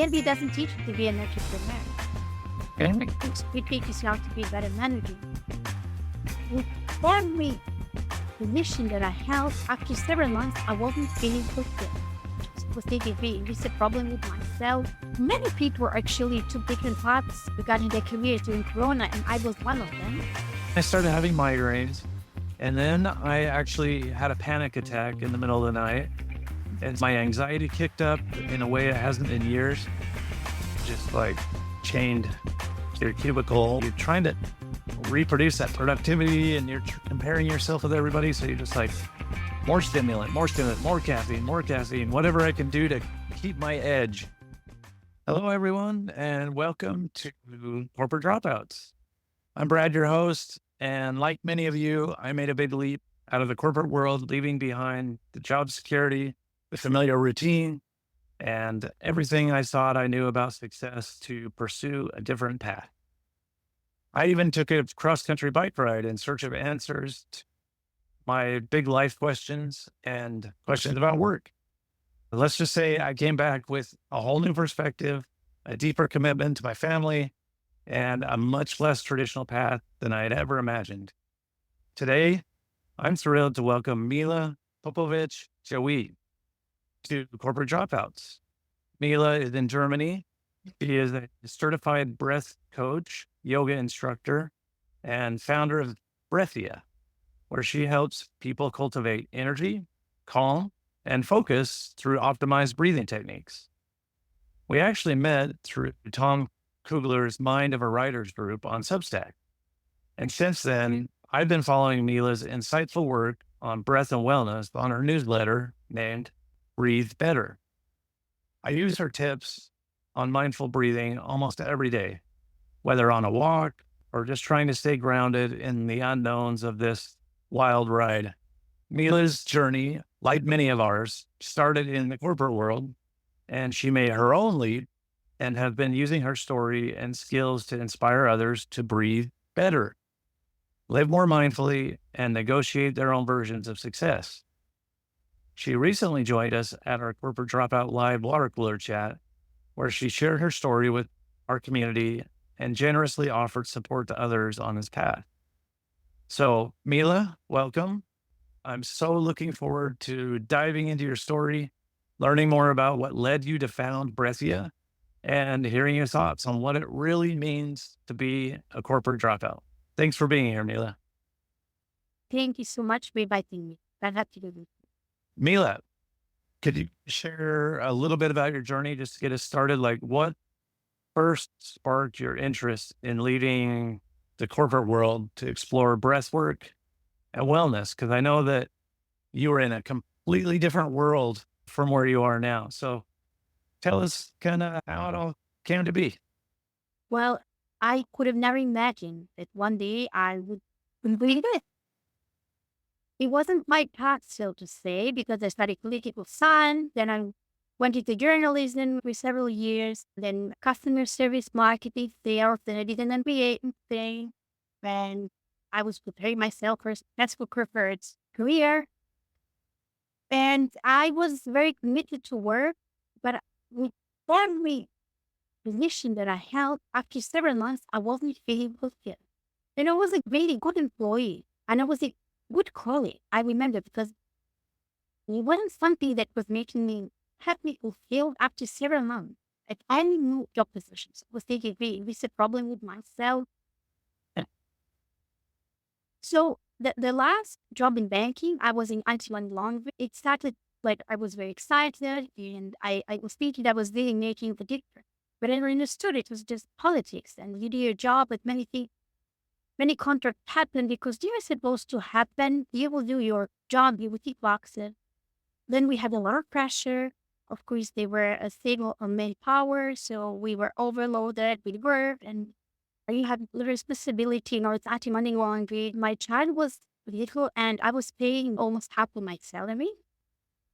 It doesn't teach you to be an entrepreneur. Okay. It teaches you how to be a better manager. With every position that I held, after several months, I wasn't feeling fulfilled. It was taking me. This is a problem with myself. Many people actually took different paths regarding their careers during Corona, and I was one of them. I started having migraines, and then I actually had a panic attack in the middle of the night, and my anxiety kicked up in a way it hasn't in years. Just like chained to your cubicle. You're trying to reproduce that productivity, and you're comparing yourself with everybody. So you're just like, more stimulant, more caffeine, whatever I can do to keep my edge. Hello, everyone, and welcome to Corporate Dropouts. I'm Brad, your host, and like many of you, I made a big leap out of the corporate world, leaving behind the job security, the familiar routine, and everything I thought I knew about success to pursue a different path. I even took a cross-country bike ride in search of answers to my big life questions and questions about work. Let's just say I came back with a whole new perspective, a deeper commitment to my family, and a much less traditional path than I had ever imagined. Today, I'm thrilled to welcome Mila Popovic Geoui to Corporate Dropouts. Mila is in Germany. She is a certified breath coach, yoga instructor, and founder of Breathia, where she helps people cultivate energy, calm, and focus through optimized breathing techniques. We actually met through Tom Kugler's Mind of a Writers group on Substack. And since then, I've been following Mila's insightful work on breath and wellness on her newsletter named Breathe Better. I use her tips on mindful breathing almost every day, whether on a walk or just trying to stay grounded in the unknowns of this wild ride. Mila's journey, like many of ours, started in the corporate world, and she made her own leap and have been using her story and skills to inspire others to breathe better, live more mindfully, and negotiate their own versions of success. She recently joined us at our Corporate Dropout Live water cooler chat, where she shared her story with our community and generously offered support to others on this path. So, Mila, welcome. I'm so looking forward to diving into your story, learning more about what led you to found Breathia, and hearing your thoughts on what it really means to be a corporate dropout. Thanks for being here, Mila. Thank you so much for inviting me. I'm happy to be. Mila, could you share a little bit about your journey just to get us started? Like, what first sparked your interest in leaving the corporate world to explore breathwork and wellness? Because I know that you were in a completely different world from where you are now. So tell us kind of how it all came to be. Well, I could have never imagined that one day I would complete it. It wasn't my path, so to say, because I studied political science, then I went into journalism for several years, then customer service marketing sales, then I did an MBA thing, and I was preparing myself for a successful corporate career. And I was very committed to work, but with every position that I held, after several months, I wasn't feeling fulfilled. And I was a really good employee, and I was a good colleague. I remember because it wasn't something that was making me happy, fulfilled after several months. At any new job positions, I was thinking, "Hey, this is a problem with myself." So the last job in banking, I was in anti-money laundering. It started like I was very excited, and I was thinking I was really making the difference. But I never understood it was just politics, and you do your job, but many things, many contracts happen because they are supposed to happen. You will do your job, you will tick boxes. Then we had a lot of pressure. Of course, they were a stable on manpower, so we were overloaded with work, and you had responsibility, it's anti-money laundering. My child was little, and I was paying almost half of my salary.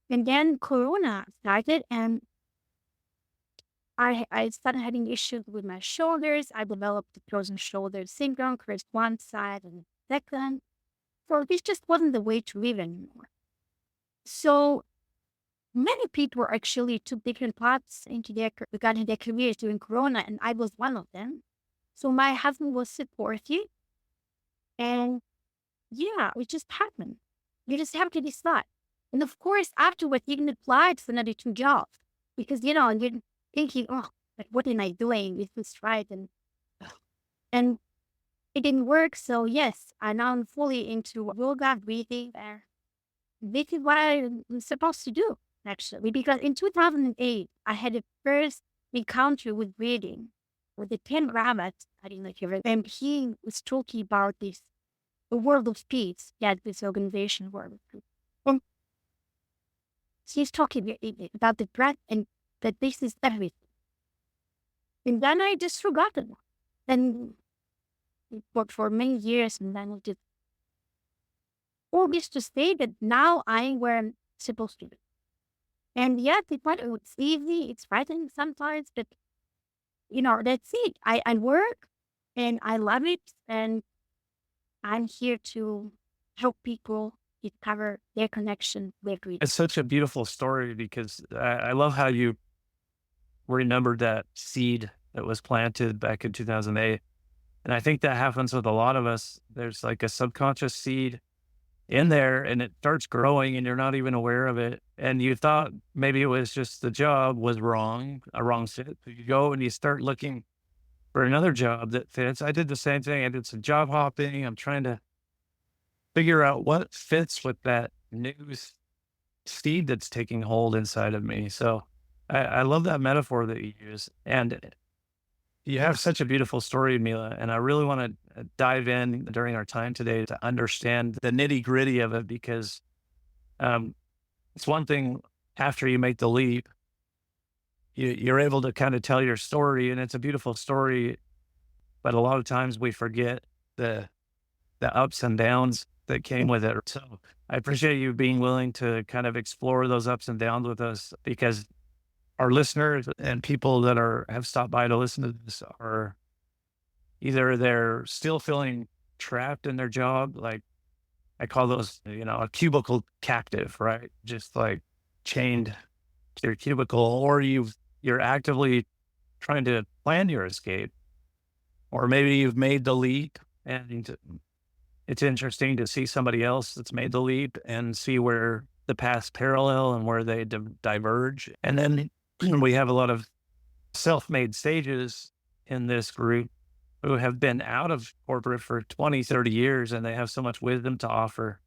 And then Corona started, and I started having issues with my shoulders. I developed the frozen shoulder syndrome, first one side and second. So this just wasn't the way to live anymore. So many people actually took different paths into regarding their careers during Corona, and I was one of them. So my husband was supportive, and yeah, it just happened. You just have to decide. And of course, afterwards, you can apply to another two jobs because, you're thinking, oh, like, what am I doing? Is this right? And it didn't work. So yes, I now am fully into yoga, breathing. This is what I'm supposed to do, actually, because in 2008, I had the first encounter with breathing with the 10 rabbits. I didn't know if you ever, and he was talking about this, the world of peace, yeah, this organization world of peace. And she's talking about the breath and that this is everything. And then I just forgot it. Then it worked for many years, and then we just all this to say that now I'm where I'm supposed to be. And yes, it's easy, it's frightening sometimes, but that's it. I work and I love it, and I'm here to help people discover their connection with it. It's such a beautiful story because I love how you remembered that seed that was planted back in 2008. And I think that happens with a lot of us. There's like a subconscious seed in there and it starts growing and you're not even aware of it. And you thought maybe it was just the job was wrong, a wrong fit. But you go and you start looking for another job that fits. I did the same thing. I did some job hopping. I'm trying to figure out what fits with that new seed that's taking hold inside of me. So I love that metaphor that you use. And you have such a beautiful story, Mila. And I really want to dive in during our time today to understand the nitty gritty of it because it's one thing after you make the leap, you're able to kind of tell your story and it's a beautiful story. But a lot of times we forget the ups and downs that came with it. So I appreciate you being willing to kind of explore those ups and downs with us because our listeners and people that have stopped by to listen to this are either they're still feeling trapped in their job, like I call those, a cubicle captive, right? Just like chained to your cubicle, or you're actively trying to plan your escape, or maybe you've made the leap and it's interesting to see somebody else that's made the leap and see where the paths parallel and where they diverge. And then we have a lot of self-made sages in this group who have been out of corporate for 20, 30 years, and they have so much wisdom to offer.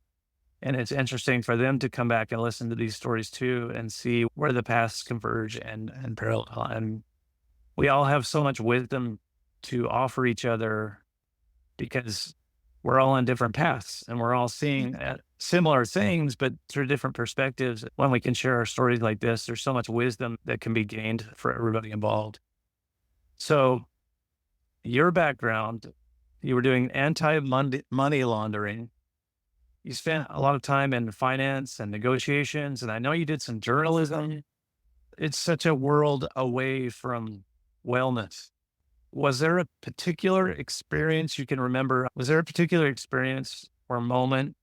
And it's interesting for them to come back and listen to these stories too and see where the paths converge and parallel. And we all have so much wisdom to offer each other because we're all on different paths and we're all seeing similar things, but through different perspectives. When we can share our stories like this, there's so much wisdom that can be gained for everybody involved. So your background, you were doing anti-money laundering. You spent a lot of time in finance and negotiations, and I know you did some journalism. It's such a world away from wellness. Was there a particular experience you can remember? Was there a particular experience or moment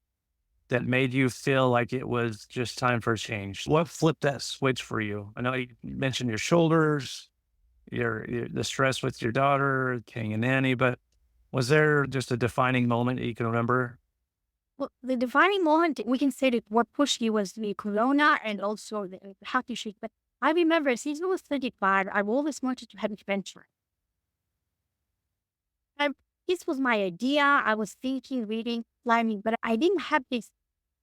that made you feel like it was just time for a change? What flipped that switch for you? I know you mentioned your shoulders, the stress with your daughter, being a nanny, but was there just a defining moment that you can remember? Well, the defining moment, we can say that what pushed you was the Corona and also the health issues. But I remember since I was 35, I've always wanted to have adventure. And this was my idea. I was thinking, reading, climbing, but I didn't have this.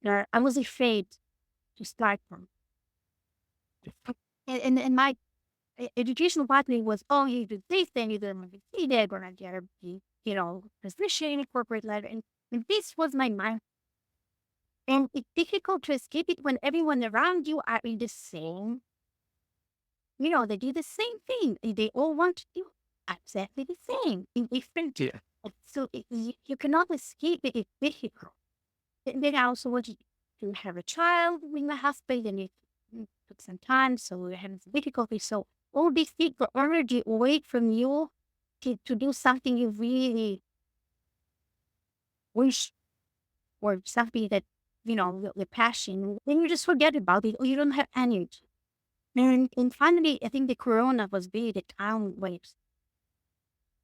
I was afraid to start from. And my educational pathway was, oh, you do this, then you're going to be they're going to get a, position, corporate ladder. And this was my mind. And it's difficult to escape it when everyone around you are in the same, they do the same thing. They all want to do exactly the same in different. Yeah. So you cannot escape it. It's difficult. And then I also wanted to have a child with my husband, and it took some time. So we had some difficulty. So all these things for energy away from you to do something you really wish or something that the passion, then you just forget about it or you don't have energy. And finally, I think the corona was big, the town waves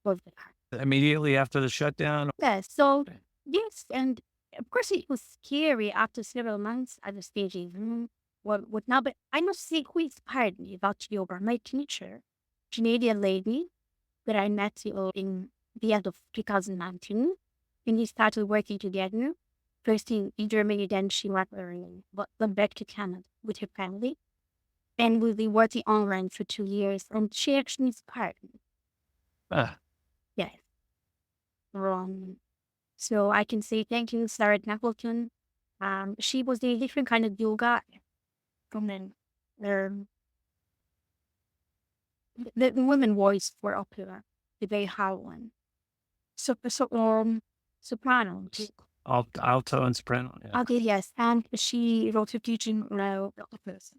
was there. Immediately after the shutdown. Yeah, so yes, and of course it was scary after several months at the staging. What now? But I must say who inspired me about yoga. My teacher, Canadian lady that I met in the end of 2019, when we started working together. First in Germany, then she went back to Canada with her family. And we've been working online for 2 years, and she actually inspired me. Ah, Yes. So I can say thank you, Sarah Napleton. She was a different kind of yoga from the, the women voice for opera, the very high one. Soprano. alto and soprano. Yeah. Okay, yes. And she wrote her teaching operas.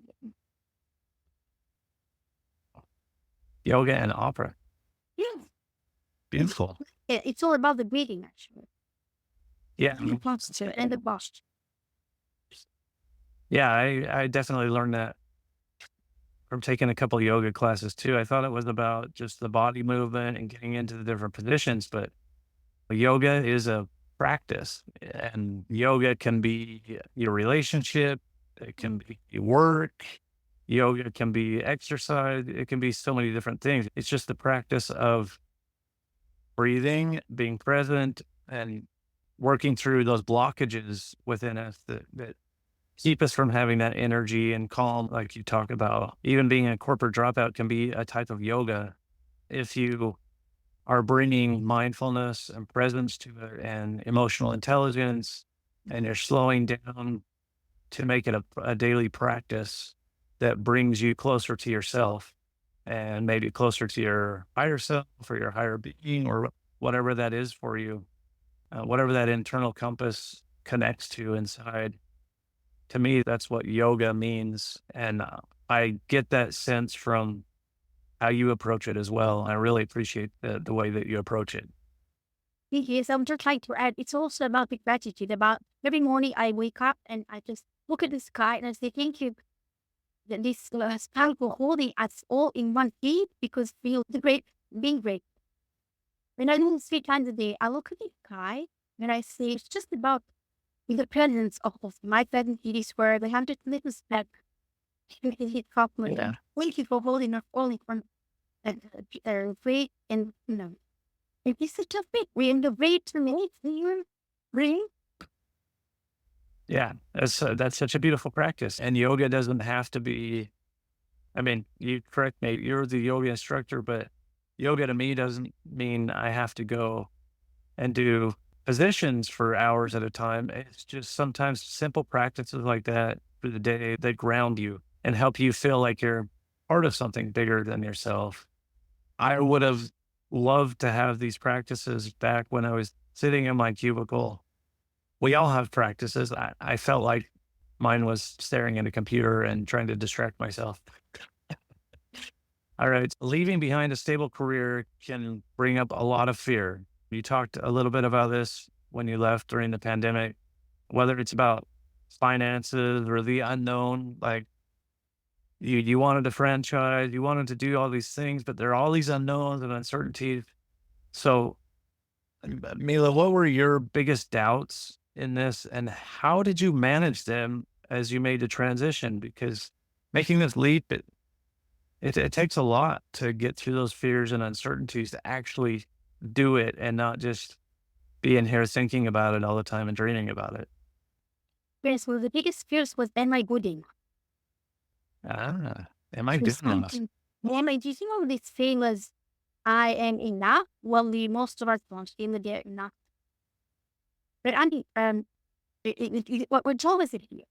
Yoga and opera. Yes. Beautiful. It's all about the breathing, actually. Yeah. The posture and the posture. Yeah, I definitely learned that from taking a couple yoga classes too. I thought it was about just the body movement and getting into the different positions, but yoga is a practice, and yoga can be your relationship, it can be your work, yoga can be exercise, it can be so many different things. It's just the practice of breathing, being present, and working through those blockages within us that keep us from having that energy and calm, like you talk about. Even being a corporate dropout can be a type of yoga if you are bringing mindfulness and presence to it and emotional intelligence, and you're slowing down to make it a daily practice that brings you closer to yourself and maybe closer to your higher self or your higher being or whatever that is for you, whatever that internal compass connects to inside. To me, that's what yoga means. And I get that sense from how you approach it as well. I really appreciate the way that you approach it. Yes, I'm just trying to add, it's also about the gratitude. About every morning I wake up and I just look at the sky and I say, thank you that this sky for holding us all in one feet because feel the great, being great. When I do this 3 times a day, I look at the sky and I say, it's just about the presence of my presence in this world. I have just little step. Yeah. Thank you for holding us all in one great and it is such a big in the great to me. Bring. Yeah. That's such a beautiful practice. And yoga doesn't have to be, I mean, you correct me, you're the yoga instructor, but yoga to me doesn't mean I have to go and do positions for hours at a time. It's just sometimes simple practices like that for the day that ground you and help you feel like you're part of something bigger than yourself. I would have loved to have these practices back when I was sitting in my cubicle. We all have practices. I felt like mine was staring at a computer and trying to distract myself. All right. Leaving behind a stable career can bring up a lot of fear. You talked a little bit about this when you left during the pandemic, whether it's about finances or the unknown, like you wanted a franchise, you wanted to do all these things, but there are all these unknowns and uncertainties. So, Mila, what were your biggest doubts in this, and how did you manage them as you made the transition? Because making this leap, it takes a lot to get through those fears and uncertainties to actually do it and not just be in here thinking about it all the time and dreaming about it. Yes, well, the biggest fears was, am I good enough? Ah, am I For good enough? something. Am I, do you know this famous, I am enough? Well, the most of us don't feel that they're enough. But Andy, what job is it here?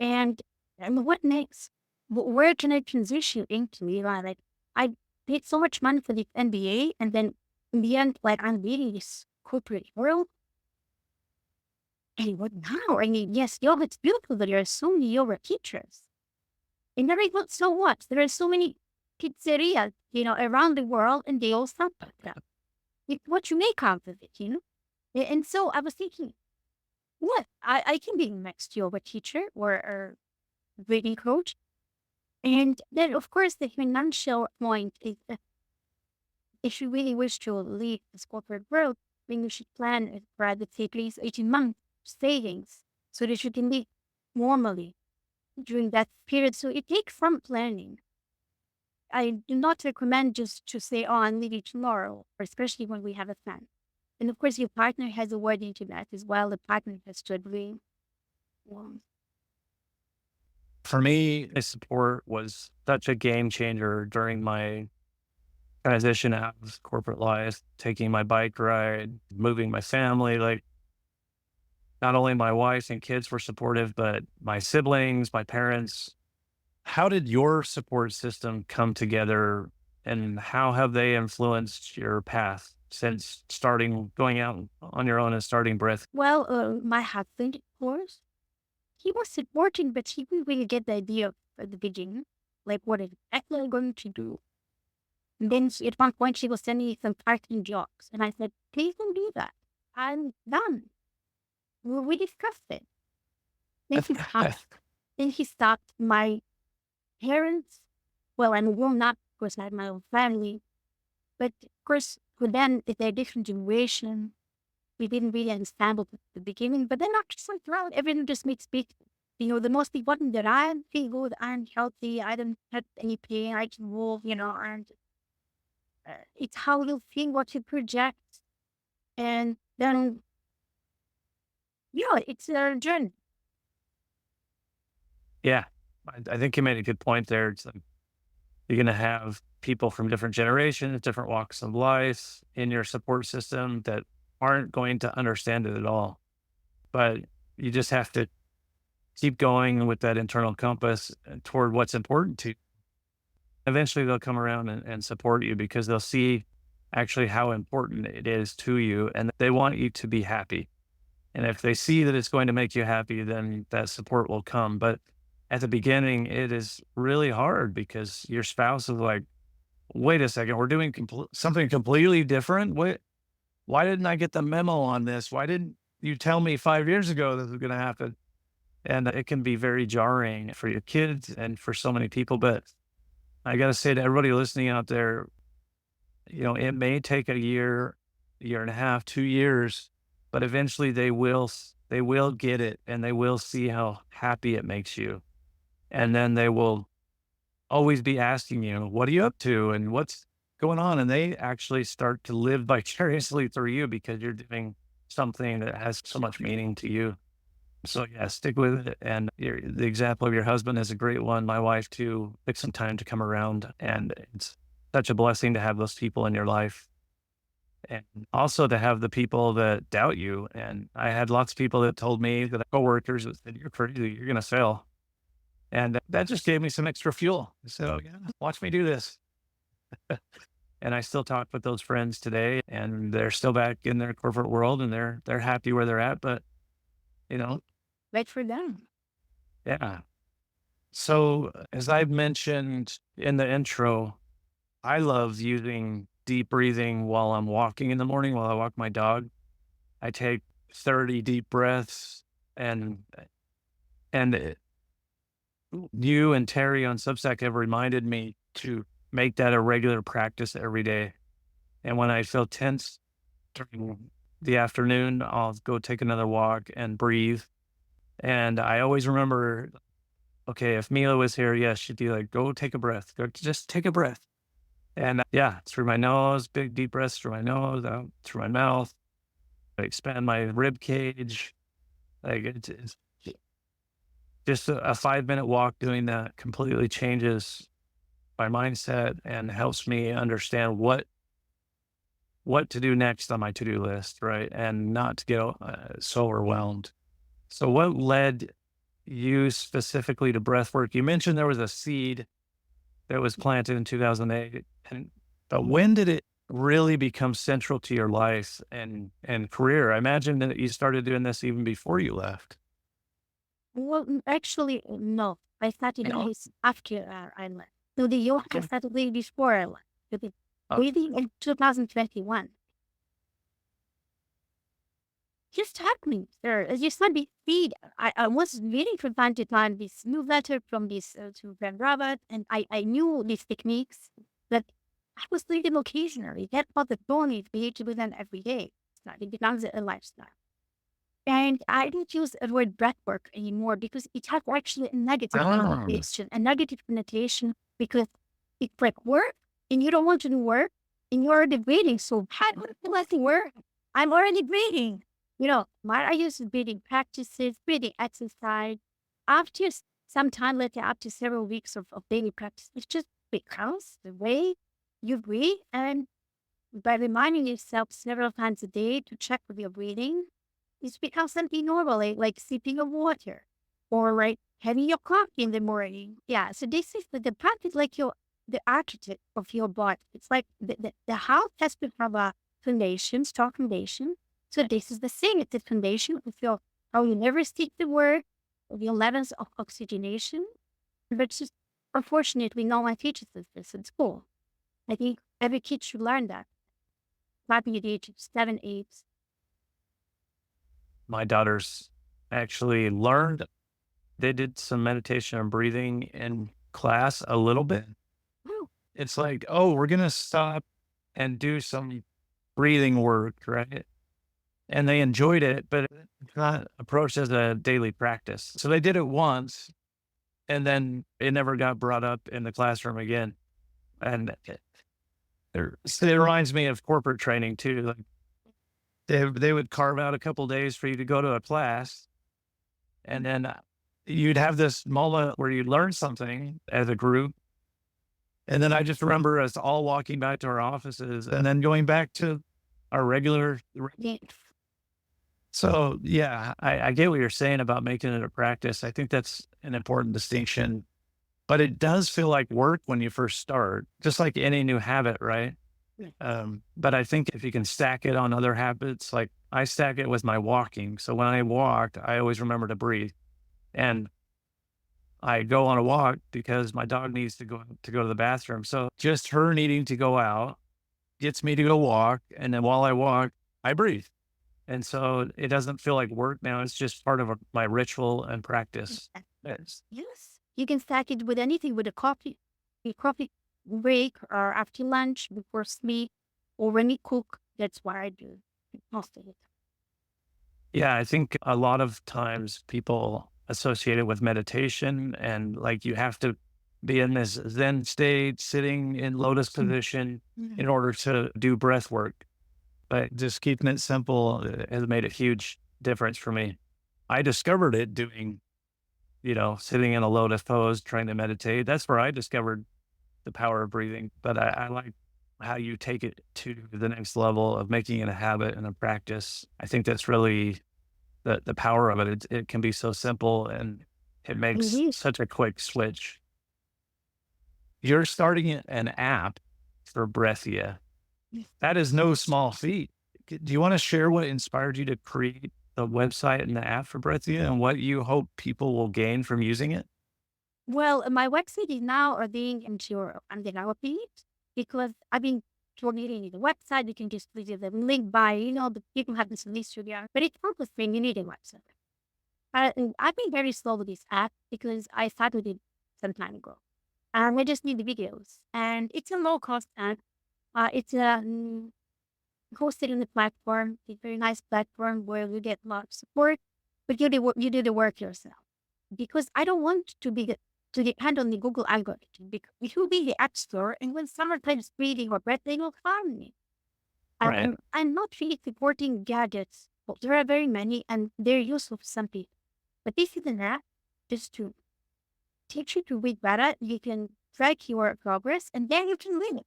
And what next? Where can I transition into? Like I paid so much money for the MBA, and then in the end, like I'm leading this corporate world. And what now? I mean, yes, yoga, it's beautiful, but there are so many yoga teachers. And there is not so what. There are so many pizzerias, around the world, and they all stop at that. It's what you make out of it. And so I was thinking, What? I can be next yoga teacher or a reading coach. And then, of course, the financial point is if you really wish to leave this corporate world, then you should plan for, I would say, at least 18 months savings so that you can live normally during that period. So it takes some planning. I do not recommend just to say, oh, I'm leaving tomorrow, or especially when we have a plan. And of course, your partner has a word into that as well. The partner has to agree. Um, For me, the support was such a game changer during my transition out of corporate life, taking my bike ride, moving my family. Like, not only my wife and kids were supportive, but my siblings, my parents. How did your support system come together and how have they influenced your path since going out on your own and starting Breath? well, my husband, of course, he was supporting, but he didn't really get the idea at the beginning, like what is actually going to do. And then at one point, she was sending me some part-time jobs, and I said, "Please don't do that. I'm done. We discussed it." Then he stopped. Then he stopped. My parents, well, I'm grown up, of course, I have my own family, but of course, for them, it's a different generation. We didn't really understand at the beginning, but then after some time, everything just makes big. The most important that I feel good, I'm healthy, I don't have any pain, I can move, and it's how you feel, what you project, and then, it's a journey. Yeah, I think you made a good point there. It's like you're going to have people from different generations, different walks of life in your support system that aren't going to understand it at all. But you just have to keep going with that internal compass toward what's important to you. Eventually, they'll come around and support you because they'll see actually how important it is to you and they want you to be happy. And if they see that it's going to make you happy, then that support will come. But at the beginning, it is really hard because your spouse is like, wait a second, we're doing something completely different. Why didn't I get the memo on this? Why didn't you tell me 5 years ago this was going to happen? And it can be very jarring for your kids and for so many people. But I got to say to everybody listening out there, it may take a year and a half, 2 years, but eventually they will get it and they will see how happy it makes you. And then they will always be asking you, what are you up to? And what's going on? And they actually start to live vicariously through you because you're doing something that has so much meaning to you. So yeah, stick with it. And the example of your husband is a great one. My wife too took some time to come around, and it's such a blessing to have those people in your life, and also to have the people that doubt you. And I had lots of people that told me that coworkers that said, "You're crazy, you're going to fail," and that just gave me some extra fuel. I said, "Oh yeah, watch me do this." And I still talk with those friends today, and they're still back in their corporate world, and they're happy where they're at. But you know, Wait for them. yeah. So, as I've mentioned in the intro, I love using deep breathing while I'm walking in the morning, while I walk my dog. I take 30 deep breaths and and you and Terry on Substack have reminded me to make that a regular practice every day. And when I feel tense during the afternoon, I'll go take another walk and breathe. And I always remember, okay, if Mila was here, yes, she'd be like, go take a breath. Go, just take a breath. And yeah, through my nose, big deep breaths through my nose, out through my mouth. I expand my rib cage. Like it's just a 5 minute walk doing that completely changes my mindset and helps me understand what to do next on my to-do list, right? And not to get so overwhelmed. So what led you specifically to breathwork? You mentioned there was a seed that was planted in 2008. But when did it really become central to your life and career? I imagine that you started doing this even before you left. Well, actually, no. I started this after I left. So the yoga I started way before I left. But it Oh, really in 2021. just happening there. As you said, we feed. I was reading from time to time this newsletter from this to Grand Rabat, and I knew these techniques that I was doing them occasionally. That was the only be to do them every day. It's not, it becomes a lifestyle. And I don't use the word breathwork anymore because it has actually a negative Ah. connotation, because it's like work and you don't want to do work and you're already breathing. So how do I work? I'm already breathing. My I use breathing practices, breathing exercise. After some time later, after several weeks of daily practice, it just becomes the way you breathe. And by reminding yourself several times a day to check with your breathing, it's become something normal, like sipping of water or like having your coffee in the morning. Yeah. So this is the practice, like the architect of your body. It's like the house has to have a foundation, strong foundation. So this is the same. It's the foundation of your how you never stick the word of your levels of oxygenation. But just unfortunately, no one teaches us this in school. I think every kid should learn that. Probably at the age of 7, 8. My daughters actually learned, they did some meditation and breathing in class a little bit. Oh, It's like, oh, we're going to stop and do some breathing work, right? And they enjoyed it, but it's not approached as a daily practice. So they did it once and then it never got brought up in the classroom again. And it reminds me of corporate training too. Like they would carve out a couple days for you to go to a class, and then you'd have this moment where you learn something as a group. And then I just remember us all walking back to our offices and then going back to our regular. yeah. So yeah, I get what you're saying about making it a practice. I think that's an important distinction, but it does feel like work when you first start, just like any new habit, right? Yeah. But I think if you can stack it on other habits, like I stack it with my walking. So when I walk, I always remember to breathe. And I go on a walk because my dog needs to go to the bathroom. So just her needing to go out gets me to go walk. And then while I walk, I breathe. And so it doesn't feel like work now. It's just part of my ritual and practice. Yes. Yes. You can stack it with anything, with a coffee break or after lunch, before sleep, or when you cook. That's what I do most of it. Yeah, I think a lot of times people associate it with meditation and like you have to be in this Zen state, sitting in lotus position in order to do breath work. But just keeping it simple has made a huge difference for me. I discovered it doing, sitting in a lotus pose, trying to meditate. That's where I discovered the power of breathing. But I like how you take it to the next level of making it a habit and a practice. I think that's really the power of it. It can be so simple and it makes Mhm. such a quick switch. You're starting an app for Breathia. That is no small feat. Do you want to share what inspired you to create the website and the app for Breathia and what you hope people will gain from using it? Well, my website is now being into I'm developing it because I've been coordinating the website. You can just visit the link by, the people have this list here, but it's not the thing. You need a website. And I've been very slow with this app because I started it some time ago. I just need the videos, and it's a low cost app. It's hosted on the platform. It's a very nice platform where you get a lot of support, but you do the work yourself. Because I don't want to depend on the Google algorithm. Because it will be the App Store, and when someone types breathing or breath, they will find me. Right. I'm not really supporting gadgets, but there are very many, and they're useful for some people. But this is an app just to teach you to read better. You can track your progress, and then you can live it.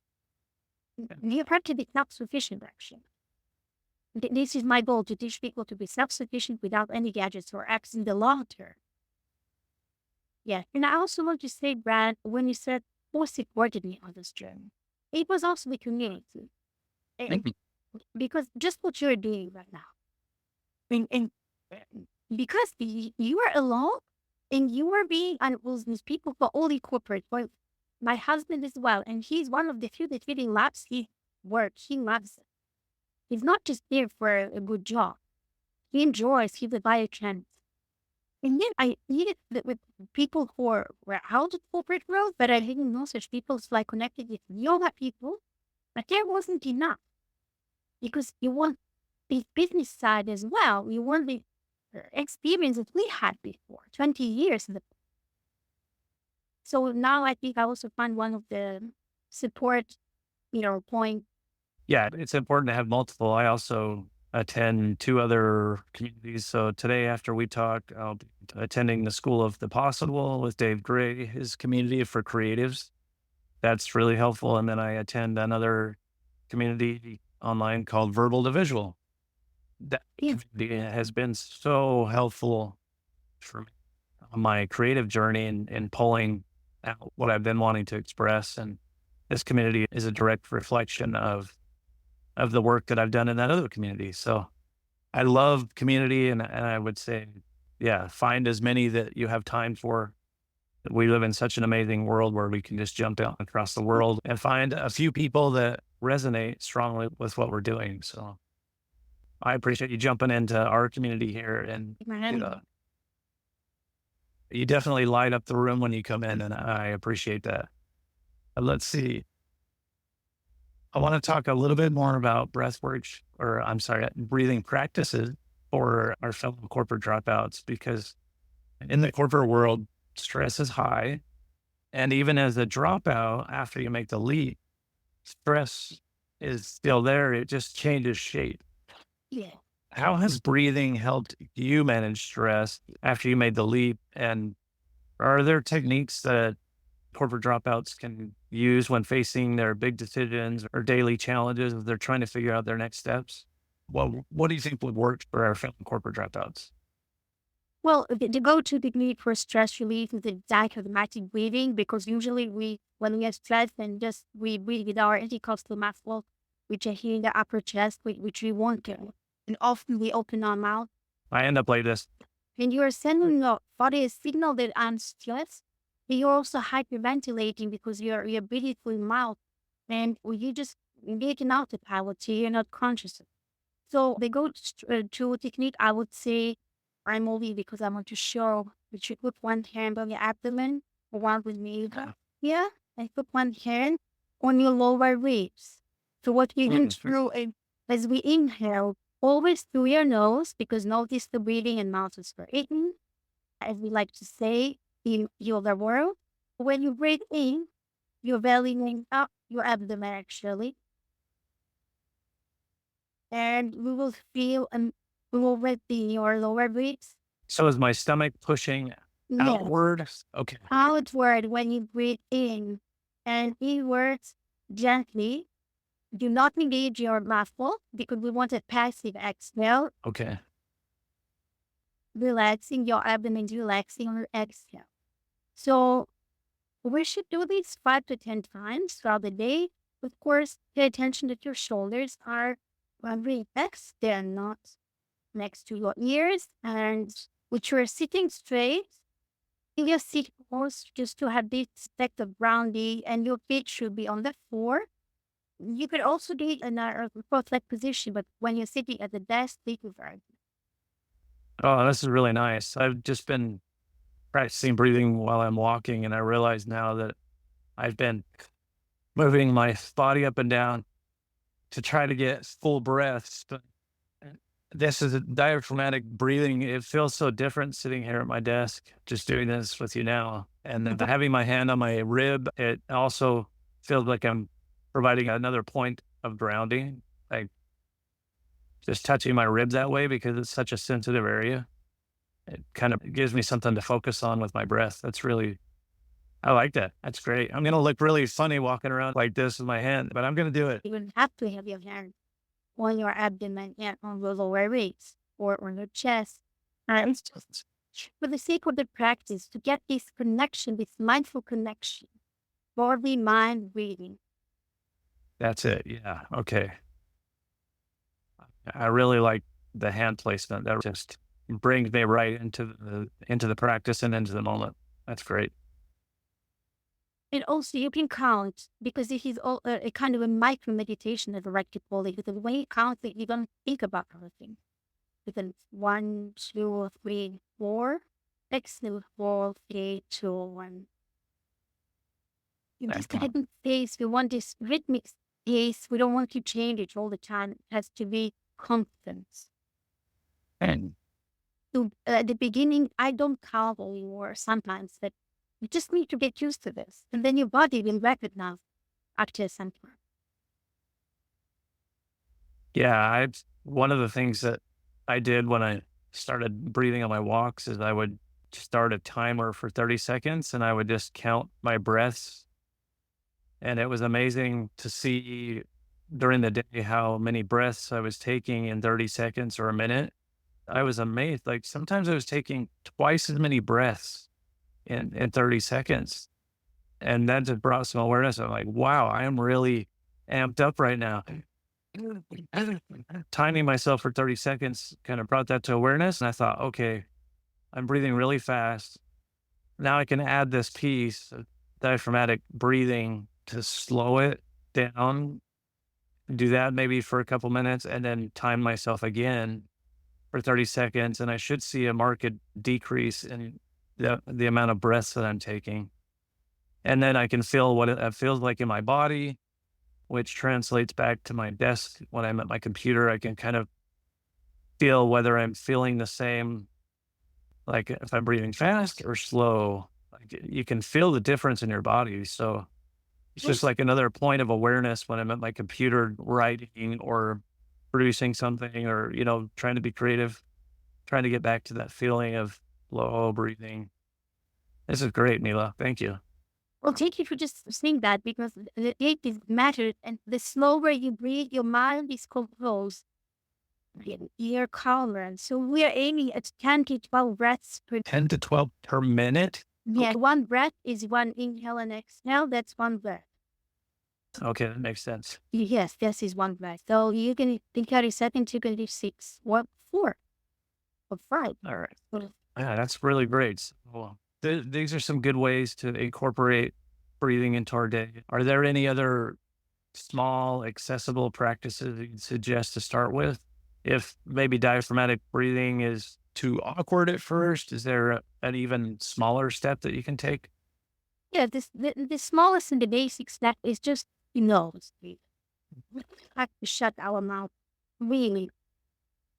You have to be self-sufficient, actually. This is my goal, to teach people to be self-sufficient without any gadgets or apps in the long term. Yeah. And I also want to say, Brad, when you said who supported me on this journey, it was also the community. And Thank you. because just what you're doing right now. And because you are alone and you are being with these people for only corporate. Well, my husband as well, and he's one of the few that really loves his work. He loves it. He's not just there for a good job. he enjoys, he would buy a chance. And then I needed with people who were out of corporate world, but I didn't know such people, so I connected with yoga people. But there wasn't enough because you want the business side as well. You want the experience that we had before, 20 years. So now I think I also find one of the support, point. Yeah, it's important to have multiple. I also attend two other communities. So today, after we talk, I'll be attending the School of the Possible with Dave Gray, his community for creatives. That's really helpful. And then I attend another community online called Verbal to Visual. That Yeah. community has been so helpful for me on my creative journey and pulling out what I've been wanting to express. And this community is a direct reflection of the work that I've done in that other community. So I love community, and I would say, yeah, find as many that you have time for. We live in such an amazing world where we can just jump out across the world and find a few people that resonate strongly with what we're doing. So I appreciate you jumping into our community here, and you definitely light up the room when you come in, and I appreciate that. Let's see. I want to talk a little bit more about breathwork, or I'm sorry, breathing practices for our fellow corporate dropouts, because in the corporate world, stress is high. And even as a dropout, after you make the leap, stress is still there. It just changes shape. Yeah. How has breathing helped you manage stress after you made the leap? And are there techniques that corporate dropouts can use when facing their big decisions or daily challenges as they're trying to figure out their next steps? What do you think would work for our fellow corporate dropouts? Well, the go-to technique for stress relief is the diaphragmatic breathing, because usually when we are stressed and just we breathe with our intercostal muscle, which are here in the upper chest, which we want to. And often we open our mouth I end up like this. and you are sending your body a signal that I'm stressed. But you're also hyperventilating because you're breathing through your mouth, and you just making out the power to you're not conscious. So the go-to technique, I would say, primarily because I want to show that you put one hand on your abdomen, one with me. Yeah, I put one hand on your lower ribs. So what we do through as we inhale, always through your nose, because notice the breathing and mouth is for eating, as we like to say in the other world. When you breathe in, you're bellying up your abdomen actually, and we will feel and we will breathe in your lower ribs. So is my stomach pushing Yes, outward? Okay. outward when you breathe in, and inwards gently. Do not engage your muscle because we want a passive exhale, Okay. relaxing your abdomen, relaxing your exhale. So we should do this 5 to 10 times throughout the day. Of course, pay attention that your shoulders are relaxed. They're not next to your ears, and which you're sitting straight. Your seat pose just to have this effect of grounding, and your feet should be on the floor. You could also do it in a cross-legged position, but when you're sitting at the desk, they prefer. Oh, this is really nice. I've just been practicing breathing while I'm walking, and I realize now that I've been moving my body up and down to try to get full breaths. But this is a diaphragmatic breathing. It feels so different sitting here at my desk, just doing this with you now. And then having my hand on my rib, it also feels like I'm providing another point of grounding, like just touching my rib that way because it's such a sensitive area. It kind of gives me something to focus on with my breath. I like that. That's great. I'm going to look really funny walking around like this with my hand, but I'm going to do it. You would have to have your hand on your abdomen and on the lower ribs or on your chest. And it's just for the sake of the practice to get this connection, this mindful connection, body, mind, breathing. That's it. Yeah. Okay. I really like the hand placement. That just brings me right into the practice and into the moment. That's great. And also you can count because this is all a kind of a micro meditation, as I like to call it, because when you count it, you don't think about everything. Within 1, 2, 3, 4. Exhale, 4, 3, 2, 1. In this Excellent. kind of pace, we want this rhythmic pace. We don't want to change it all the time. It has to be constant. And So at the beginning, I don't count anymore sometimes, that you just need to get used to this. And then your body will recognize after some time. yeah, one of the things that I did when I started breathing on my walks is I would start a timer for 30 seconds and I would just count my breaths. And it was amazing to see during the day how many breaths I was taking in 30 seconds or a minute. I was amazed. Like sometimes I was taking twice as many breaths in 30 seconds. And that just brought some awareness. I'm like, wow, I am really amped up right now. Timing myself for 30 seconds kind of brought that to awareness. And I thought, okay, I'm breathing really fast. Now I can add this piece of diaphragmatic breathing to slow it down, do that maybe for a couple minutes, and then time myself again for 30 seconds. And I should see a marked decrease in the amount of breaths that I'm taking. And then I can feel what it feels like in my body, which translates back to my desk. When I'm at my computer, I can kind of feel whether I'm feeling the same, like if I'm breathing fast or slow. Like you can feel the difference in your body. So it's just Yes. like another point of awareness when I'm at my computer writing or producing something or, trying to be creative, trying to get back to that feeling of low breathing. This is great, Mila. Thank you. Well, thank you for just saying that, because it is mattered. And the slower you breathe, your mind is composed. You're calmer. And so we are aiming at 10 to 12 breaths per. 10 to 12 per minute? Yeah, one breath is one inhale and exhale. That's one breath. Okay, that makes sense. Yes, this is one breath. So you can think 30 seconds, you can do 6, 4, or 5. All right. So Yeah, that's really great. Well, these are some good ways to incorporate breathing into our day. Are there any other small, accessible practices that you'd suggest to start with? If maybe diaphragmatic breathing is too awkward at first, is there an even smaller step that you can take? yeah, the smallest and the basic step is just nose breathe. We have to shut our mouth, really.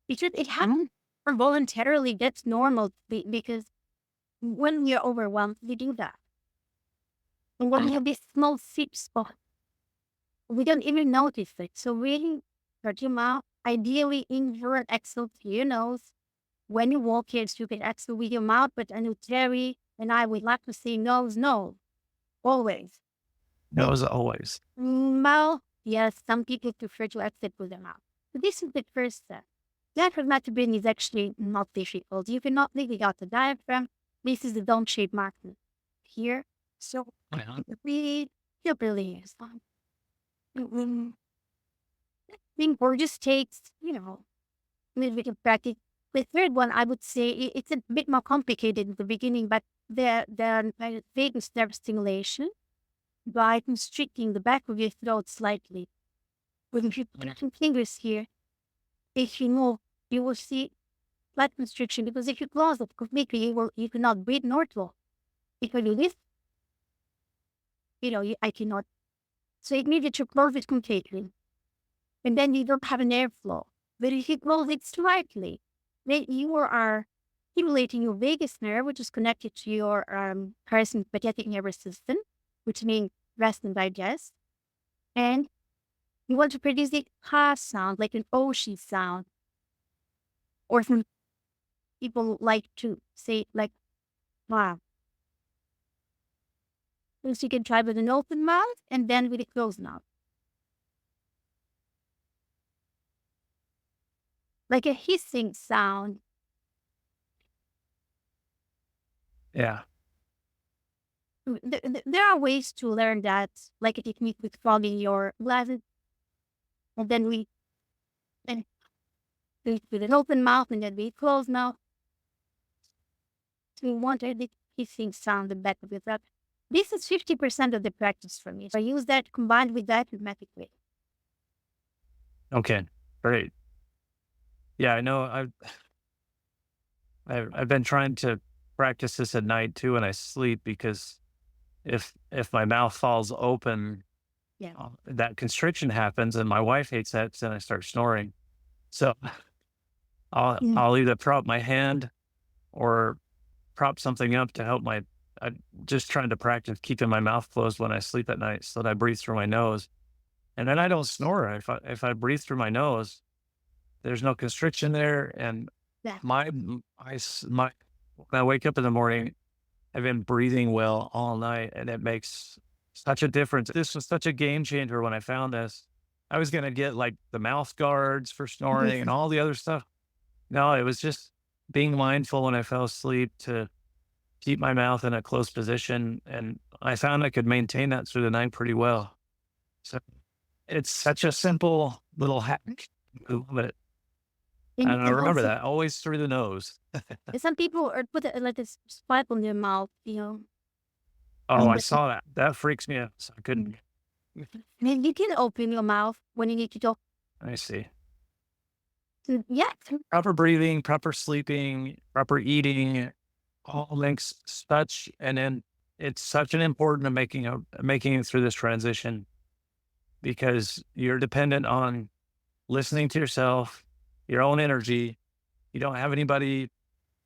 Because it happens voluntarily. That's normal, because when we are overwhelmed, we do that. And when we have this small sip spot, we don't even notice it. So really, shut your mouth. Ideally, inhale and exhale through your nose. When you walk here, you can exhale with your mouth, but I know Terry and I would like to say nose, no, always. No, as always. Mouth, yes, some people prefer to exit with their mouth. So this is the first step. Diaphragmatic breathing is actually not difficult. You cannot leave out the diaphragm. This is the dome-shaped marker here. So breathe, your breathing is fine. Or just takes, a little bit of practice. The third one, I would say, it's a bit more complicated in the beginning, but the vagus nerve stimulation by constricting the back of your throat slightly. When you put your fingers here, if you move, you will see slight constriction, because if you close it completely, you cannot breathe nor talk. If you do this, I cannot. So it means that you close it completely, and then you don't have an airflow. But if you close it slightly, then you are stimulating your vagus nerve, which is connected to your parasympathetic nervous system, which means rest and digest. And you want to produce a ha sound, like an oshi sound. Or some people like to say like wow. So you can try with an open mouth and then with a closed mouth. Like a hissing sound. Yeah. There are ways to learn that, like a technique with fogging your glasses. And then we do it with an open mouth and then with a closed mouth. So we want a hissing sound, the back of your throat. This is 50% of the practice for me. So I use that combined with that dramatic way. Okay. Great. Yeah, I know. I've been trying to practice this at night too when I sleep because if my mouth falls open, Yeah. that constriction happens, and my wife hates that. So then I start snoring. So Mm. I'll either prop my hand or prop something up to help my. I'm just trying to practice keeping my mouth closed when I sleep at night so that I breathe through my nose, and then I don't snore. If I breathe through my nose, there's no constriction there, and Yeah. my when I wake up in the morning, I've been breathing well all night, and it makes such a difference. This was such a game changer when I found this. I was gonna get like the mouth guards for snoring and all the other stuff. No, it was just being mindful when I fell asleep to keep my mouth in a closed position, and I found I could maintain that through the night pretty well. So it's such a simple little hack. I love it. And you And I can remember also, that always through the nose. some people are put it like this spot on their mouth, Oh, and I saw that. That freaks me out. So I mm, couldn't. and you can open your mouth when you need to talk. I see. Yeah. Proper breathing, proper sleeping, proper eating, all links such, and then it's such an important to making it through this transition because you're dependent on listening to yourself, your own energy. You don't have anybody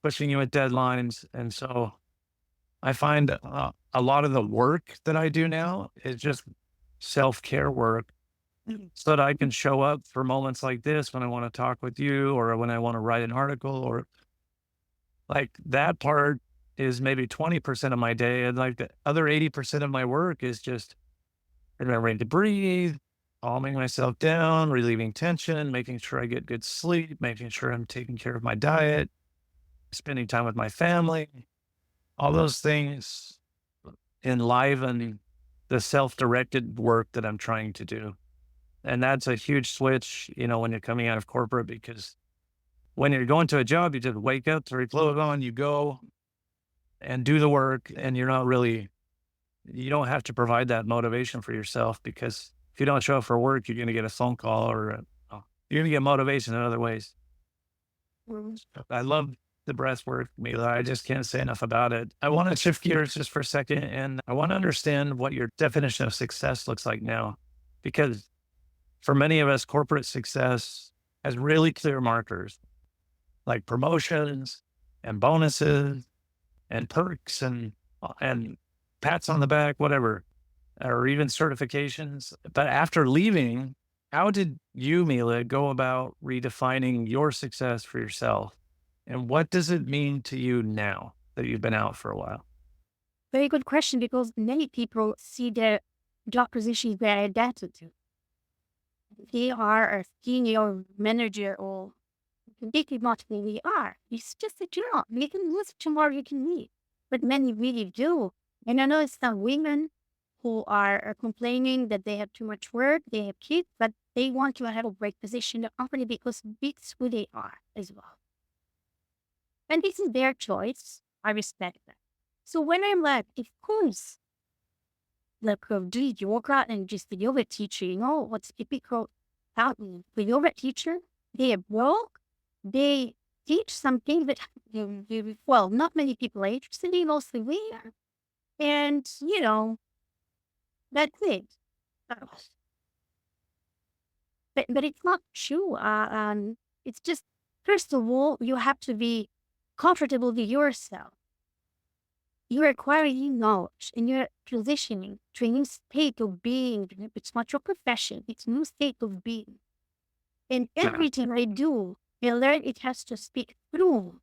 pushing you with deadlines, and so I find a lot of the work that I do now is just self care work so that I can show up for moments like this when I want to talk with you or when I want to write an article or like that part is maybe 20% of my day. And like the other 80% of my work is just remembering to breathe, calming myself down, relieving tension, making sure I get good sleep, making sure I'm taking care of my diet, spending time with my family, all those things enliven the self directed work that I'm trying to do. And that's a huge switch, when you're coming out of corporate because when you're going to a job, you just wake up, throw your clothes on, you go and do the work. And you don't have to provide that motivation for yourself because if you don't show up for work, you're going to get a phone call or you're going to get motivation in other ways. Mm. I love the breath work, Mila. I just can't say enough about it. I want to shift gears just for a second and I want to understand what your definition of success looks like now because for many of us, corporate success has really clear markers like promotions and bonuses and perks and pats on the back, whatever, or even certifications. But after leaving, how did you, Mila, go about redefining your success for yourself? And what does it mean to you now that you've been out for a while? Very good question because many people see their job position as their identity. They are a senior manager or they could not really are. It's just a job. You can lose it tomorrow, you can leave. But many really do. And I know it's some women who are complaining that they have too much work, they have kids, but they want to have a great position in the company because it's who they are as well. And this is their choice. I respect that. So when I'm like, of course, like do yoga and just the yoga teacher, what's typical about me? The yoga teacher, they are broke, they teach something that well, not many people are interested in, mostly we are. And that's it. Uh, But it's not true. It's just first of all, you have to be comfortable with yourself. You're acquiring knowledge and you're transitioning to a new state of being. It's not your profession, it's a new state of being. And everything I do, I learn it has to speak through,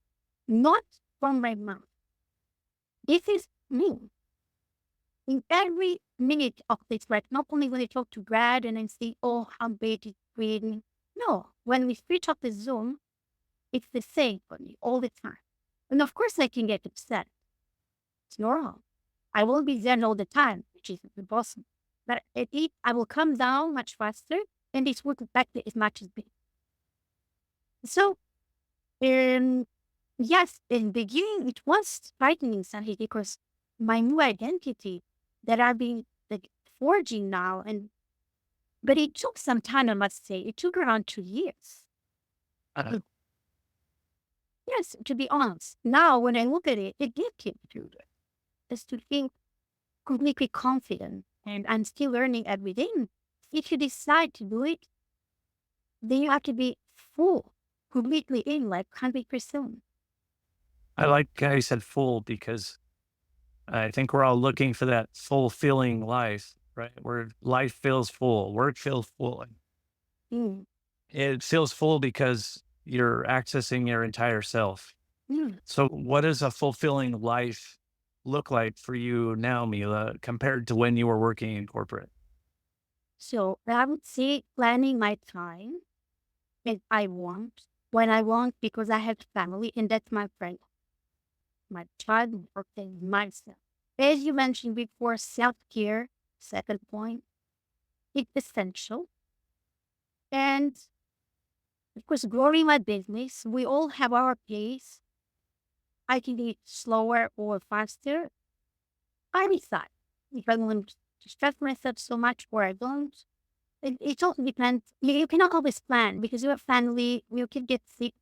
not from my mouth. This is me. In every minute of this, right? Not only when I talk to Brad and I say, oh, how great it's reading. No, when we switch off the Zoom, it's the same for me all the time. And of course, I can get upset. It's normal. I won't be zen all the time, which is impossible. But at least I will come down much faster and it won't affect it as much as me. So, yes, in the beginning, it was frightening something because my new identity that I've been like forging now, but it took some time, I must say. It took around 2 years. Yes, to be honest, now when I look at it, it did keep through it. Just to feel completely confident and I'm still learning every day. If you decide to do it, then you have to be full, completely in, like 100%. I like how you said full because I think we're all looking for that fulfilling life, right? Where life feels full, work feels full. Mm, It feels full because you're accessing your entire self. mm. So, what does a fulfilling life look like for you now, Mila, compared to when you were working in corporate? So I would say planning my time if I want, when I want, because I have family and that's my friend, my child, and myself. As you mentioned before, self care, second point, it's essential. And of course, growing my business, we all have our pace. I can be slower or faster. I decide if I want to stress myself so much or I don't. It also depends. You cannot always plan because you have family, you can get sick,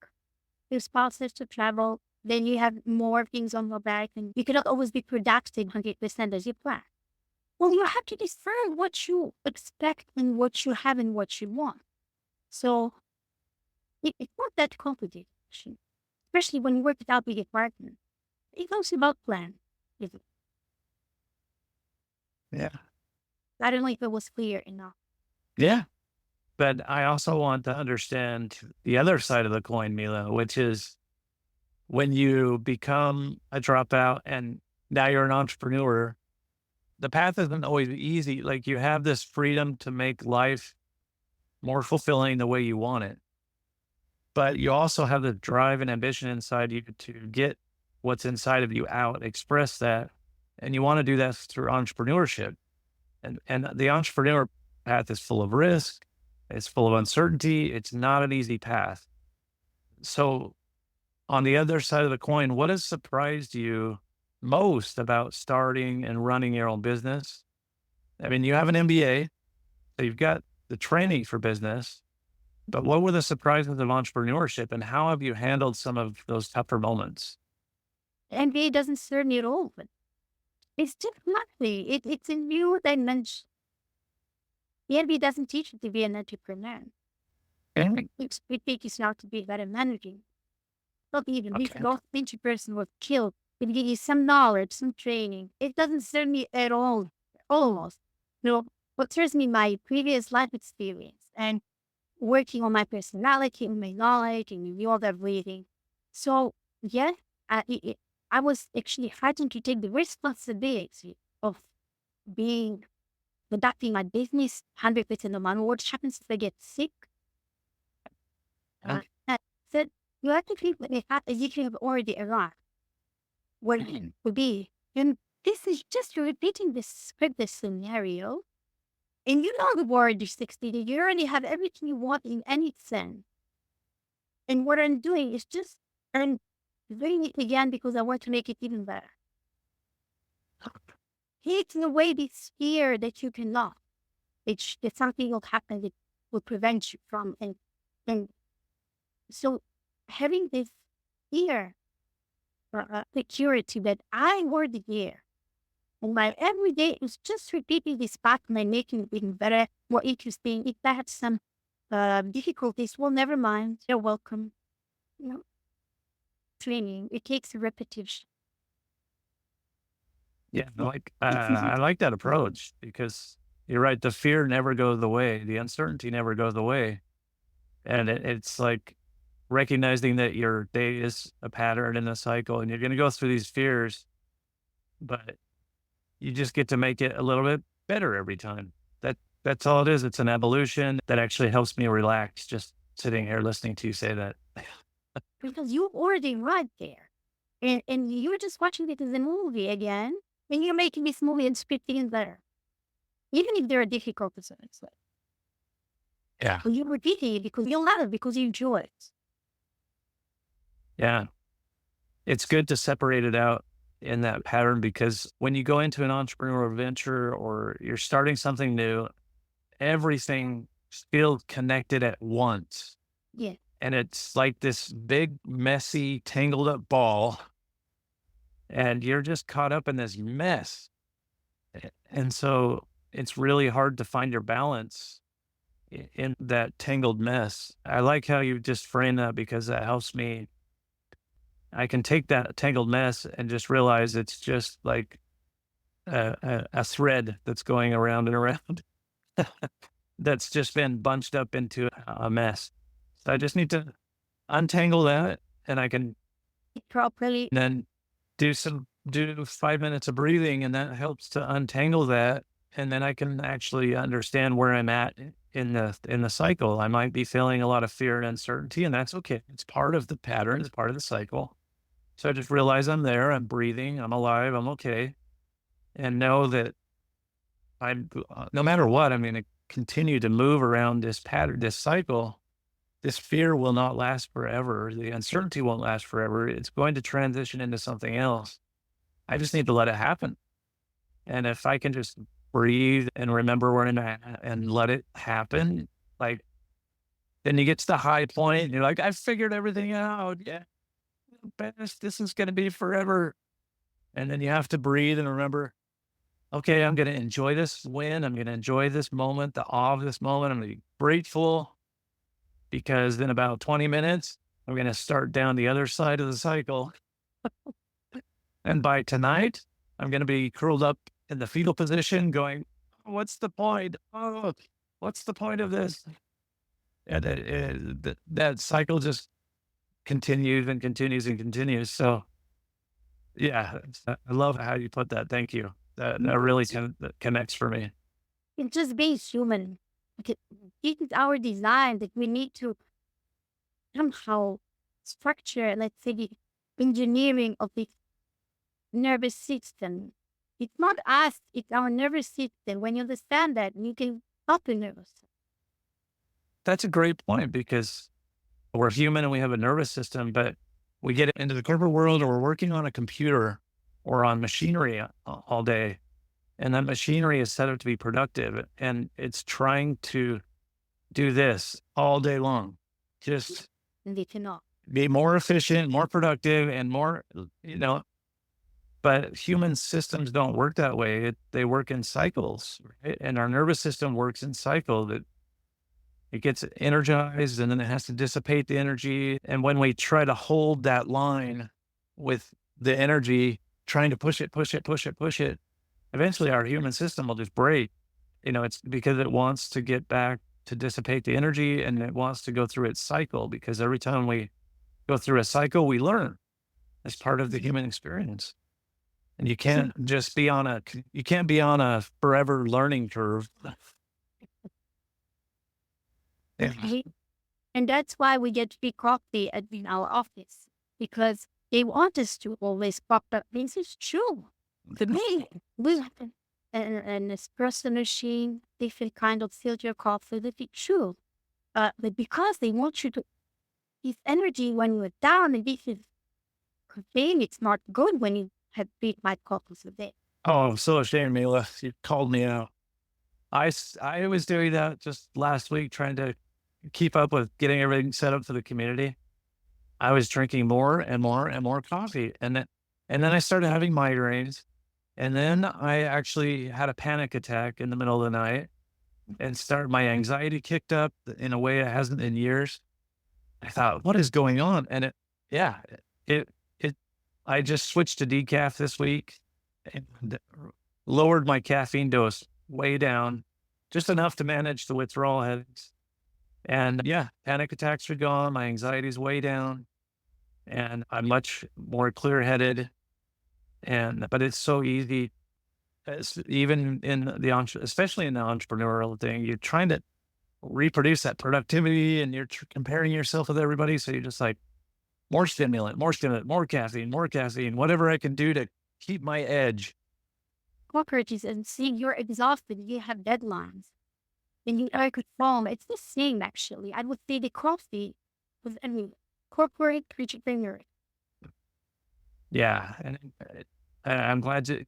your spouse has to travel, then you have more things on your back, and you cannot always be productive 100% as you plan. Well, you have to discern what you expect and what you have and what you want. So it's not that complicated, actually, especially when you work without with a partner. It goes about plan. Yeah. I don't know if it was clear enough. Yeah. But I also want to understand the other side of the coin, Mila, which is when you become a dropout and now you're an entrepreneur, the path isn't always easy. Like you have this freedom to make life more fulfilling the way you want it. But you also have the drive and ambition inside you to get what's inside of you out, express that. And you want to do that through entrepreneurship. And the entrepreneur path is full of risk. It's full of uncertainty. It's not an easy path. So on the other side of the coin, what has surprised you most about starting and running your own business? I mean, you have an MBA, so you've got the training for business, but what were the surprises of entrepreneurship and how have you handled some of those tougher moments? MBA doesn't serve me at all, but it's just lovely. It's a new dimension. The MBA doesn't teach you to be an entrepreneur. Okay. It teaches you how to be a better manager. Not even if Okay. the authentic person was killed. It gives you some knowledge, some training. It doesn't serve me at all, almost. What serves me my previous life experience and working on my personality, on my knowledge, and the other breathing. So, yeah, I was actually having to take the responsibility of being conducting my business 100% no matter what happens if I get sick. Yeah. I said, you have to treat what they have as if you have already arrived where it would be. And this is just repeating this script, this scenario. And you know the word is 60. You already have everything you want in any sense. And what I'm doing is just I'm doing it again because I want to make it even better. Taking away this fear that you cannot. That something will happen that will prevent you from and so having this fear security that I already there. And my every day is just repeating this pattern and making it even better, more interesting. If I have some difficulties, well, never mind. You're welcome. You know, training, it takes repetition. Yeah. I like that approach because you're right. The fear never goes away. The uncertainty never goes away. And it's like recognizing that your day is a pattern and a cycle and you're going to go through these fears, but you just get to make it a little bit better every time. That's all it is. It's an evolution that actually helps me relax just sitting here listening to you say that. Because you already right there. And you're just watching it as a movie again. And you're making this movie and scripting it better. Even if there are difficulties in it. Yeah. But you're repeating it because you love it, because you enjoy it. Yeah. It's good to separate it out in that pattern because when you go into an entrepreneurial venture or you're starting something new, everything feels connected at once. Yeah. and it's like this big, messy, tangled up ball, and you're just caught up in this mess. And so it's really hard to find your balance in that tangled mess. I like how you just frame that because that helps me. I can take that tangled mess and just realize it's just like a thread that's going around and around that's just been bunched up into a mess. So I just need to untangle that, and I can Properly. then do 5 minutes of breathing, and that helps to untangle that. And then I can actually understand where I'm at in the cycle. I might be feeling a lot of fear and uncertainty, and that's okay. It's part of the pattern, it's part of the cycle. So I just realize I'm there, I'm breathing, I'm alive, I'm okay. And know that no matter what, I'm going to continue to move around this pattern, this cycle. This fear will not last forever. The uncertainty won't last forever. It's going to transition into something else. I just need to let it happen. And if I can just breathe and remember where I'm at and let it happen, like, then you get to the high point and you're like, I figured everything out. Yeah, best. This is going to be forever. And then you have to breathe and remember, okay, I'm going to enjoy this win. I'm going to enjoy this moment, the awe of this moment. I'm going to be grateful because in about 20 minutes, I'm going to start down the other side of the cycle. And by tonight, I'm going to be curled up in the fetal position going, what's the point? Oh, what's the point of this? And that cycle just continues and continues and continues. So yeah, I love how you put that. Thank you. That really that connects for me. It's just being human. Okay, this is our design that we need to somehow structure, let's say, the engineering of the nervous system. It's not us, it's our nervous system. When you understand that, you can stop the nervous system. That's a great point because we're human and we have a nervous system, but we get into the corporate world or we're working on a computer or on machinery all day. And that machinery is set up to be productive and it's trying to do this all day long. Just And they cannot. be more efficient, more productive, and more, but human systems don't work that way. They work in cycles, right? And our nervous system works in cycle that it gets energized and then it has to dissipate the energy. And when we try to hold that line with the energy, trying to push it, eventually our human system will just break. It's because it wants to get back to dissipate the energy and it wants to go through its cycle because every time we go through a cycle, we learn as part of the human experience. And you can't just be on a forever learning curve. Yeah. Right? And that's why we get free coffee in our office because they want us to always pop up. This is true. To me, we have an espresso machine, different kind of filter coffee, that is true. But because they want you to give energy when you're down, and this is caffeine, it's not good when you have 3 coffees a day. Oh, I'm so ashamed, Mila. You called me out. I was doing that just last week, trying to keep up with getting everything set up for the community. I was drinking more and more and more coffee. And then I started having migraines. And then I actually had a panic attack in the middle of the night and my anxiety kicked up in a way it hasn't in years. I thought, what is going on? And I just switched to decaf this week and lowered my caffeine dose way down, just enough to manage the withdrawal headaches. And yeah, panic attacks are gone. My anxiety's way down and I'm much more clear headed. But it's so easy, even especially in the entrepreneurial thing, you're trying to reproduce that productivity and you're comparing yourself with everybody. So you're just like, more stimulant, more caffeine, whatever I can do to keep my edge. Cockroaches and seeing you're exhausted, you have deadlines, and you are at home. It's the same, actually. I would say the coffee was corporate entrepreneur. Yeah. And I'm glad you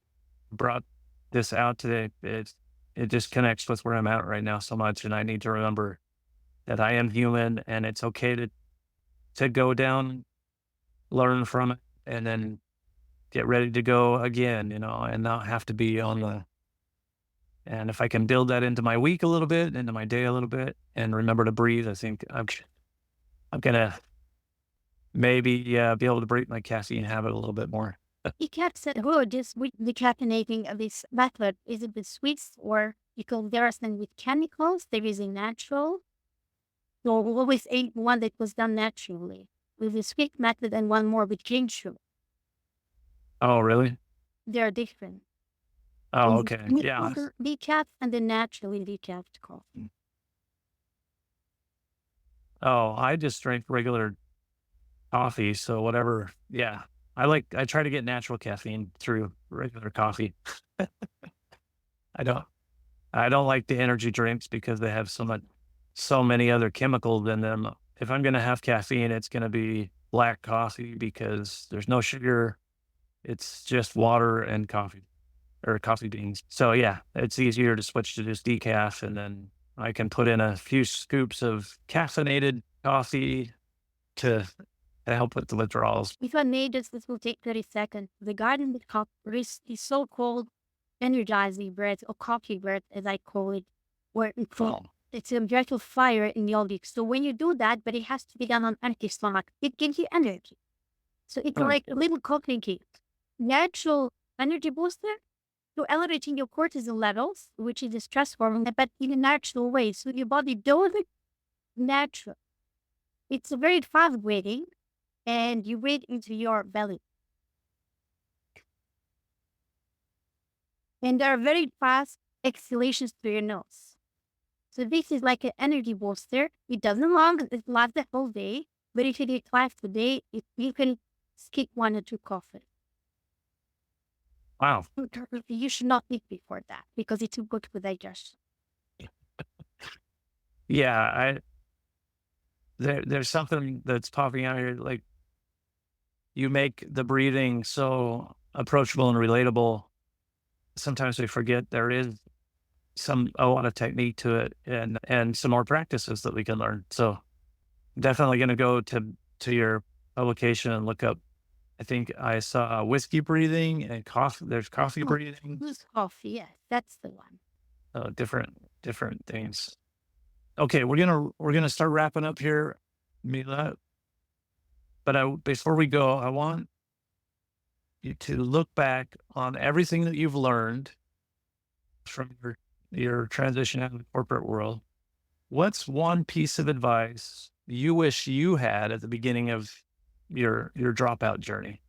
brought this out today. It just connects with where I'm at right now so much. And I need to remember that I am human and it's okay to go down, learn from it, and then get ready to go again, and not have to be on and if I can build that into my week a little bit, into my day a little bit, and remember to breathe, I think I'm gonna maybe be able to break my caffeine habit a little bit more. You kept said, oh, this with the caffeinating of this method, is it with sweets or because there are some with chemicals, there is a natural. So we always ate one that was done naturally with the sweet method and one more with cane sugar. Oh, really? They are different. Oh, There's okay. sweet Yeah. sugar decaf and the naturally decaf coffee. Oh, I just drink regular coffee, so whatever. Yeah. I try to get natural caffeine through regular coffee. I don't I don't like the energy drinks because they have so many other chemicals in them. If I'm gonna have caffeine, it's gonna be black coffee because there's no sugar. It's just water and coffee or coffee beans. So yeah, it's easier to switch to just decaf, and then I can put in a few scoops of caffeinated coffee to help with the withdrawals. If I made this will take 30 seconds. The garden with coffee is the so-called energizing bread or coffee bread, as I call it, where Oh, it's a gentle fire in the olive. So when you do that, but it has to be done on empty stomach, it gives you energy. So it's huh. like a little coffee cake. Natural energy booster to elevating your cortisol levels, which is a stress hormone, but in a natural way. So your body does it natural. It's a very fast breathing, and you breathe into your belly. And there are very fast exhalations through your nose. So this is like an energy booster. It doesn't last the whole day, but if you do it twice a day, you can skip 1 or 2 coffee. Wow. You should not eat before that because it's too good for digestion. Yeah, there's something that's popping out here. Like you make the breathing so approachable and relatable. Sometimes we forget there is a lot of technique to it and some more practices that we can learn. So definitely going to go to your publication and look up. I think I saw whiskey breathing and coffee. There's coffee Oh, breathing. loose coffee, yes, that's the one. Different things. Okay, we're gonna start wrapping up here, Mila. But before we go, I want you to look back on everything that you've learned from your transition out of the corporate world. What's one piece of advice you wish you had at the beginning of your dropout journey?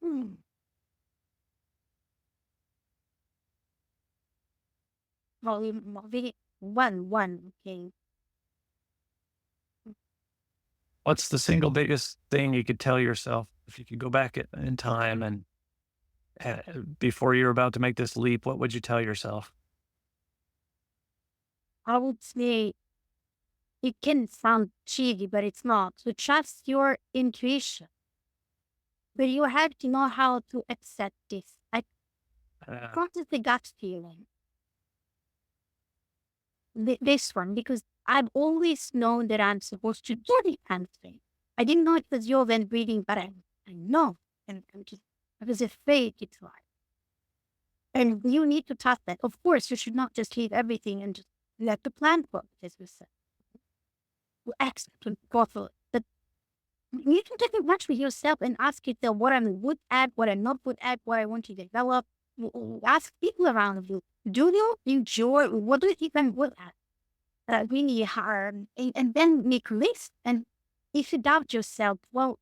Hmm. Volume, one, okay. What's the single biggest thing you could tell yourself if you could go back in time and before you're about to make this leap? What would you tell yourself? I would say it can sound cheesy, but it's not. So trust your intuition, but you have to know how to accept this. I Uh, got the gut feeling. This one, because I've always known that I'm supposed to do the kind of thing. I didn't know it was your then breathing, but I know. And I was afraid it's right. And you need to trust that. Of course, you should not just leave everything and just let the plan work, as we said. To accept and go for it. But you can take a match with yourself and ask yourself what I'm good at, what I'm not good at, what I want to develop. Ask people around you. Do you enjoy what do you think I'm good at? Really hard, and then make lists. And if you doubt yourself, well,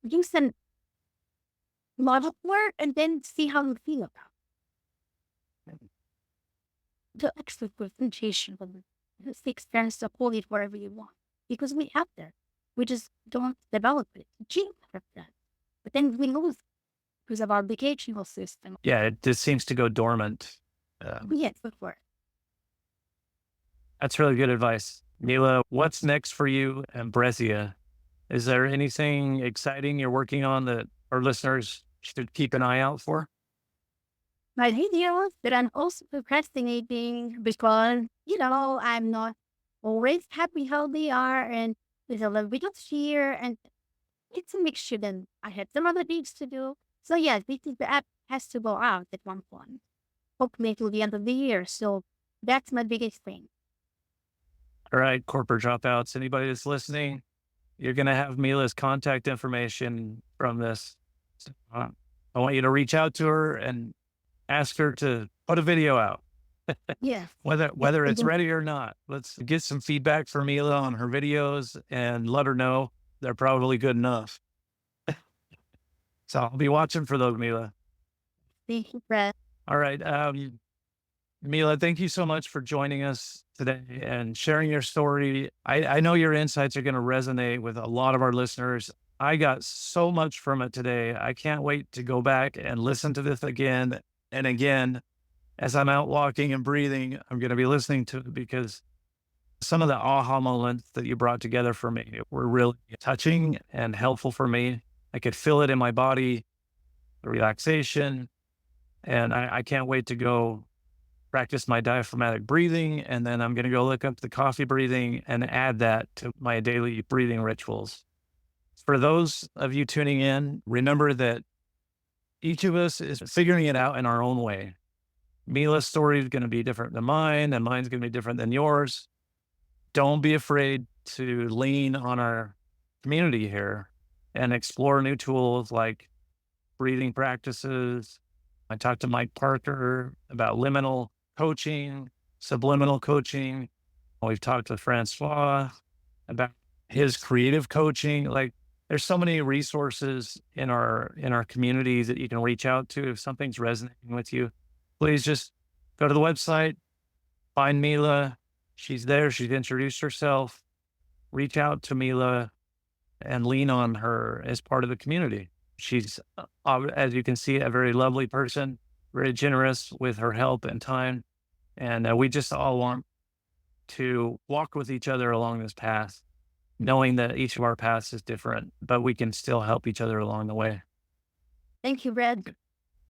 do some lot of work and then see how you feel about it. The extra presentation of the experience to hold it wherever you want. Because we have there. We just don't develop it. Gene have that. But then we lose because of our educational system. yeah, it just seems to go dormant. Yes, before. That's really good advice. Mila, what's next for you and Brezia? Is there anything exciting you're working on that our listeners should keep an eye out for? My videos that I'm also procrastinating because, I'm not always happy how they are, and there's a little bit of fear, and it's a mixture. Then I had some other things to do. So yes, this is the app has to go out at one point, hopefully till the end of the year. So that's my biggest thing. All right, corporate dropouts, anybody that's listening, you're going to have Mila's contact information from this. So, I want you to reach out to her and ask her to put a video out, Yes. whether it's ready or not. Let's get some feedback from Mila on her videos and let her know they're probably good enough. So I'll be watching for those, Mila. Thank you, Brett. All right. Mila, thank you so much for joining us today and sharing your story. I know your insights are going to resonate with a lot of our listeners. I got so much from it today. I can't wait to go back and listen to this again and again. As I'm out walking and breathing, I'm going to be listening to it because some of the aha moments that you brought together for me were really touching and helpful for me. I could feel it in my body, the relaxation, and I can't wait to go practice my diaphragmatic breathing. And then I'm going to go look up the coffee breathing and add that to my daily breathing rituals. For those of you tuning in, remember that each of us is figuring it out in our own way. Mila's story is going to be different than mine, and mine's going to be different than yours. Don't be afraid to lean on our community here and explore new tools like breathing practices. I talked to Mike Parker about liminal coaching, subliminal coaching. We've talked to Francois about his creative coaching. Like, there's so many resources in our communities that you can reach out to if something's resonating with you. Please just go to the website, find Mila. She's there. She's introduced herself. Reach out to Mila and lean on her as part of the community. She's, as you can see, a very lovely person, very generous with her help and time. And we just all want to walk with each other along this path, knowing that each of our paths is different, but we can still help each other along the way. Thank you, Brett.